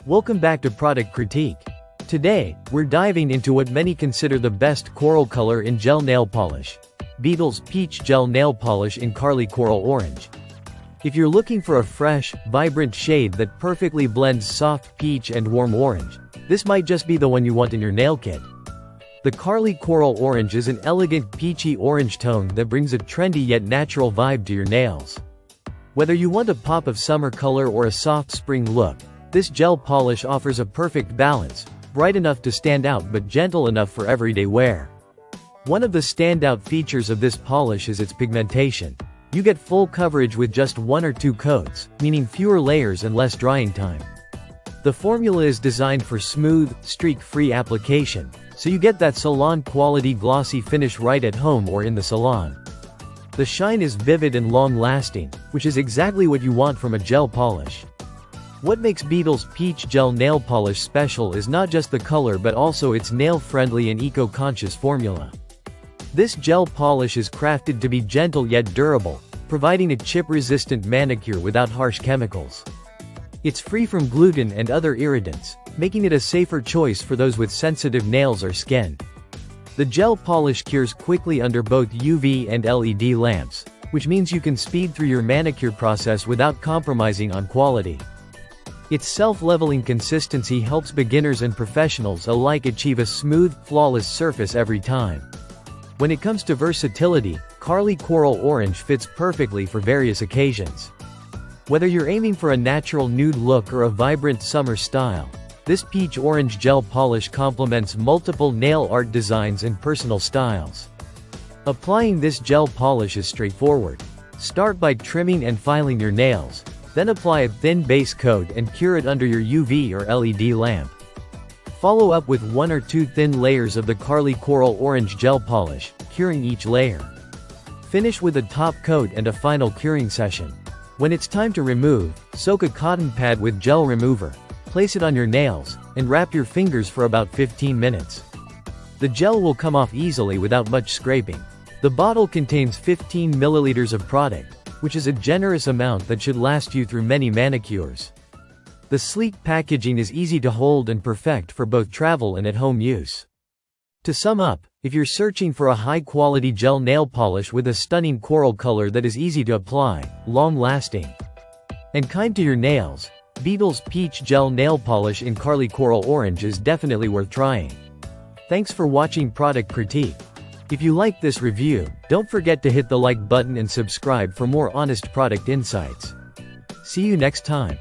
Welcome back to Product Critique. Today, we're diving into what many consider the best coral color in gel nail polish. Beetles Peach Gel Nail Polish in Carly Coral Orange. If you're looking for a fresh, vibrant shade that perfectly blends soft peach and warm orange, this might just be the one you want in your nail kit. The Carly Coral Orange is an elegant peachy orange tone that brings a trendy yet natural vibe to your nails. Whether you want a pop of summer color or a soft spring look, this gel polish offers a perfect balance, bright enough to stand out but gentle enough for everyday wear. One of the standout features of this polish is its pigmentation. You get full coverage with just 1 or 2 coats, meaning fewer layers and less drying time. The formula is designed for smooth, streak-free application, so you get that salon-quality glossy finish right at home or in the salon. The shine is vivid and long-lasting, which is exactly what you want from a gel polish. What makes Beetles Peach Gel Nail Polish special is not just the color but also its nail-friendly and eco-conscious formula. This gel polish is crafted to be gentle yet durable, providing a chip-resistant manicure without harsh chemicals. It's free from gluten and other irritants, making it a safer choice for those with sensitive nails or skin. The gel polish cures quickly under both UV and LED lamps, which means you can speed through your manicure process without compromising on quality. Its self-leveling consistency helps beginners and professionals alike achieve a smooth, flawless surface every time. When it comes to versatility, Carly Coral Orange fits perfectly for various occasions. Whether you're aiming for a natural nude look or a vibrant summer style, this peach orange gel polish complements multiple nail art designs and personal styles. Applying this gel polish is straightforward. Start by trimming and filing your nails, then apply a thin base coat and cure it under your UV or LED lamp. Follow up with 1 or 2 thin layers of the Carly Coral Orange gel polish, curing each layer. Finish with a top coat and a final curing session. When it's time to remove, soak a cotton pad with gel remover, place it on your nails, and wrap your fingers for about 15 minutes. The gel will come off easily without much scraping. The bottle contains 15 milliliters of product, which is a generous amount that should last you through many manicures. The sleek packaging is easy to hold and perfect for both travel and at-home use. To sum up, if you're searching for a high-quality gel nail polish with a stunning coral color that is easy to apply, long-lasting, and kind to your nails, Beetles Peach Gel Nail Polish in Carly Coral Orange is definitely worth trying. Thanks for watching Product Critique. If you liked this review, don't forget to hit the like button and subscribe for more honest product insights. See you next time.